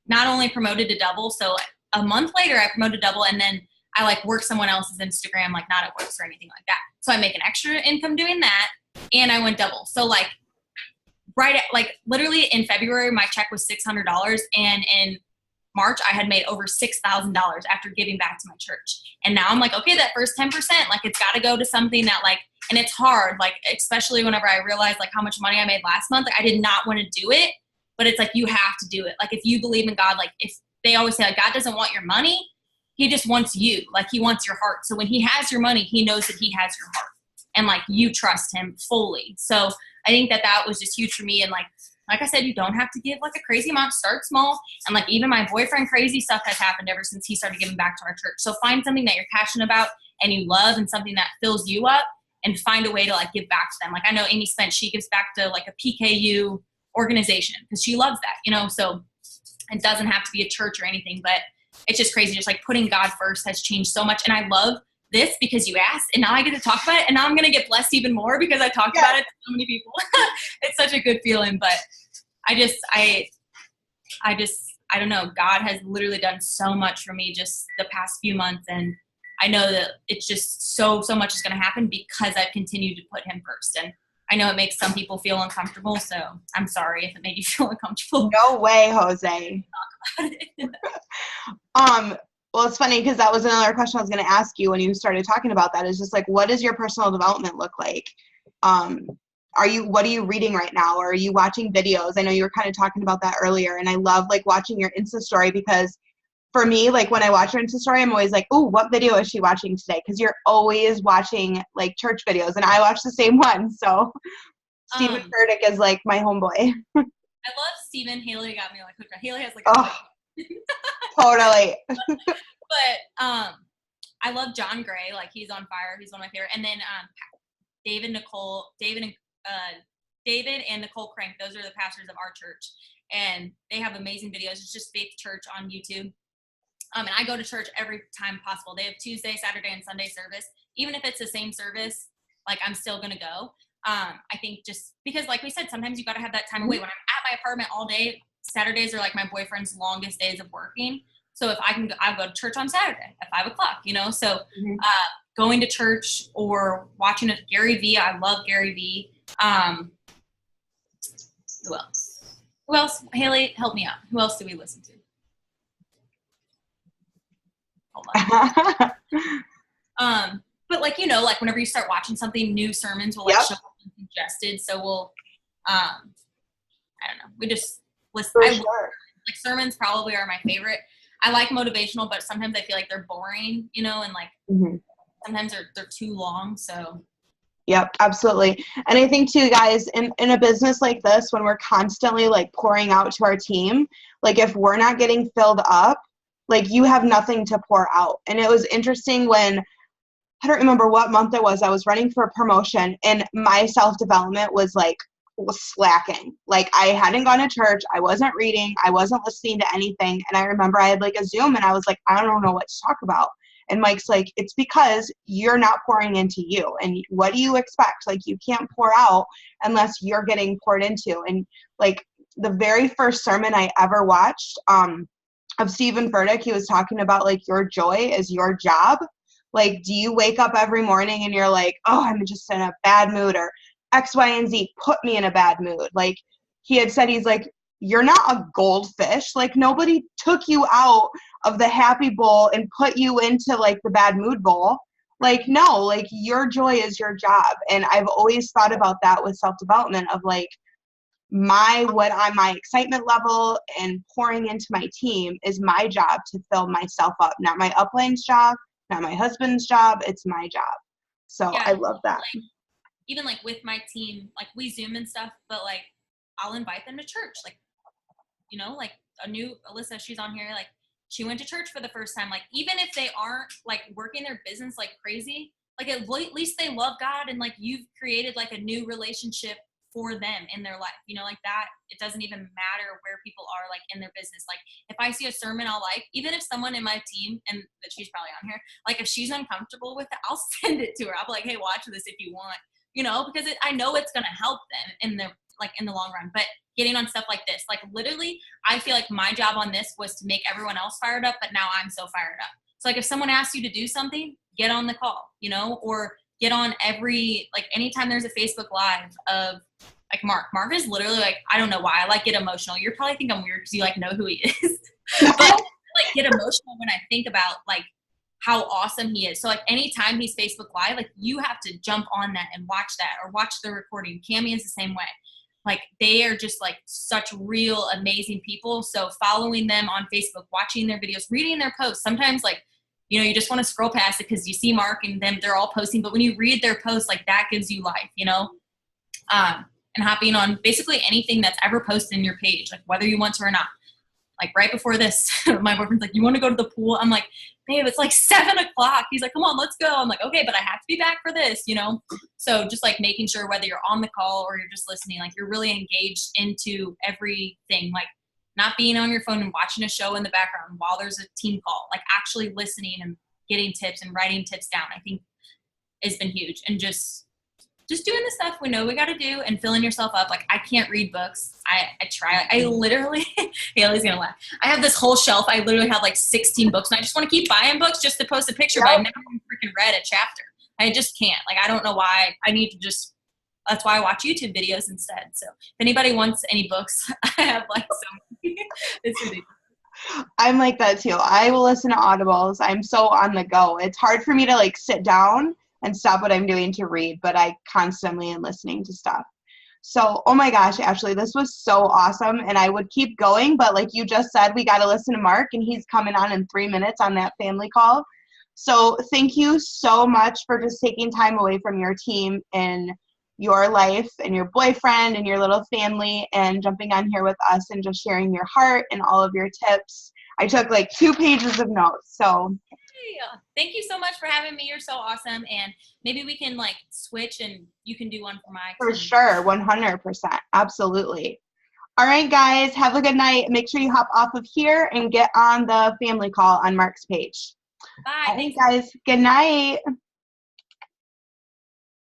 not only promoted to double, so a month later I promoted to double, and then I like work someone else's Instagram, like not at Works or anything like that. So I make an extra income doing that, and I went double. So like right at like literally in February, my check was $600, and in March I had made over $6,000 after giving back to my church. And now I'm like, okay, that first 10%, like it's got to go to something that like, and it's hard, like especially whenever I realized like how much money I made last month, like, I did not want to do it. But it's like, you have to do it. Like, if you believe in God, like if they always say like, God doesn't want your money, he just wants you. Like, he wants your heart. So when he has your money, he knows that he has your heart. And, like, you trust him fully. So I think that was just huge for me. And, like I said, you don't have to give, like, a crazy amount. Start small. And, like, even my boyfriend, crazy stuff has happened ever since he started giving back to our church. So find something that you're passionate about and you love and something that fills you up, and find a way to, like, give back to them. Like, I know Amy Spence, she gives back to, like, a PKU organization because she loves that, you know? So it doesn't have to be a church or anything, but it's just crazy. Just, like, putting God first has changed so much. And I love this because you asked, and now I get to talk about it, and now I'm going to get blessed even more because I talked about it to so many people. It's such a good feeling, but I don't know. God has literally done so much for me just the past few months, and I know that it's just so much is going to happen because I've continued to put him first. And I know it makes some people feel uncomfortable, so I'm sorry if it made you feel uncomfortable. No way, Jose. Well, it's funny because that was another question I was going to ask you when you started talking about that, is just like, what does your personal development look like? What are you reading right now? Or are you watching videos? I know you were kind of talking about that earlier, and I love, like, watching your Insta story because for me, like, when I watch your Insta story, I'm always like, ooh, what video is she watching today? Because you're always watching, like, church videos, and I watch the same one. So Stephen Furtick is, like, my homeboy. I love Stephen. Haley got me, like, hooked up. Haley has, like, totally. But I love John Gray. Like, he's on fire. He's one of my favorite. And then David and Nicole Crank. Those are the pastors of our church, and they have amazing videos. It's just Faith Church on YouTube. And I go to church every time possible. They have Tuesday, Saturday, and Sunday service. Even if it's the same service, like, I'm still going to go. I think just because, like we said, sometimes you got to have that time away. When I'm at my apartment all day, Saturdays are, like, my boyfriend's longest days of working. So if I'll go to church on Saturday at 5 o'clock, you know? So going to church or watching Gary Vee. I love Gary Vee. Who else? Haley, help me out. Who else do we listen to? Hold on. But, like, you know, like, whenever you start watching something, new sermons will, like, show up and suggested. So we'll, I don't know. We just listen. Like, sermons probably are my favorite. I like motivational, but sometimes I feel like they're boring, you know, and, like, sometimes they're too long. So. Yep, absolutely. And I think too, guys, in a business like this, when we're constantly, like, pouring out to our team, like, if we're not getting filled up, like, you have nothing to pour out. And it was interesting when, I don't remember what month it was, I was running for a promotion, and my self-development was slacking. Like, I hadn't gone to church, I wasn't reading, I wasn't listening to anything. And I remember I had, like, a Zoom, and I was like, I don't know what to talk about. And Mike's like, it's because you're not pouring into you. And what do you expect? Like, you can't pour out unless you're getting poured into. And, like, the very first sermon I ever watched of Stephen Furtick, he was talking about, like, your joy is your job. Like, do you wake up every morning and you're like, oh, I'm just in a bad mood, or X, Y, and Z put me in a bad mood? Like, he had said, he's like, you're not a goldfish. Like, nobody took you out of the happy bowl and put you into, like, the bad mood bowl. Like, no, like, your joy is your job. And I've always thought about that with self-development of, like, my excitement level and pouring into my team is my job to fill myself up, not my upline's job, not my husband's job. It's my job. So yeah, I love that. Like, even, like, with my team, like, we Zoom and stuff, but, like, I'll invite them to church. Like, you know, like, a new Alyssa, she's on here, like, she went to church for the first time. Like, even if they aren't, like, working their business like crazy, like, at least they love God, and, like, you've created, like, a new relationship for them in their life, you know, like that. It doesn't even matter where people are, like, in their business. Like, if I see a sermon I'll like, even if someone in my team, and that she's probably on here, like, if she's uncomfortable with it, I'll send it to her. I'll be like, hey, watch this if you want, you know, because I know it's going to help them in the long run. But getting on stuff like this, like, literally, I feel like my job on this was to make everyone else fired up, but now I'm so fired up. So, like, if someone asks you to do something, get on the call, you know, or get on anytime there's a Facebook Live of, like, Mark is literally, like, I don't know why, I, like, get emotional. You probably think I'm weird because you, like, know who he is. But, like, get emotional when I think about, like, how awesome he is. So, like, anytime he's Facebook Live, like, you have to jump on that and watch that, or watch the recording. Cammie is the same way. Like, they are just, like, such real amazing people. So following them on Facebook, watching their videos, reading their posts, sometimes, like, you know, you just want to scroll past it because you see Mark and them, they're all posting. But when you read their posts, like that gives you life, you know? And hopping on basically anything that's ever posted in your page, like whether you want to or not. Like right before this, my boyfriend's like, you want to go to the pool? I'm like, babe, it's like 7:00. He's like, come on, let's go. I'm like, okay, but I have to be back for this, you know? So just like making sure whether you're on the call or you're just listening, like you're really engaged into everything, like not being on your phone and watching a show in the background while there's a team call, like actually listening and getting tips and writing tips down, I think has been huge. And just doing the stuff we know we got to do and filling yourself up. Like I can't read books. I try. I literally, Haley's going to laugh. I have this whole shelf. I literally have like 16 books and I just want to keep buying books just to post a picture, but I've never even freaking read a chapter. I just can't. Like, I don't know why. I need to just, that's why I watch YouTube videos instead. So if anybody wants any books, I have like so many. It's ridiculous. I'm like that too. I will listen to audibles. I'm so on the go. It's hard for me to like sit down and stop what I'm doing to read, but I constantly am listening to stuff. So, oh my gosh, Ashley, this was so awesome. And I would keep going, but like you just said, we got to listen to Mark and he's coming on in 3 minutes on that family call. So thank you so much for just taking time away from your team and your life and your boyfriend and your little family and jumping on here with us and just sharing your heart and all of your tips. I took like 2 pages of notes. So thank you so much for having me. You're so awesome. And maybe we can like switch and you can do one for my For sure. 100%. Absolutely. All right, guys, have a good night. Make sure you hop off of here and get on the family call on Mark's page. Bye. Thanks, guys. Good night.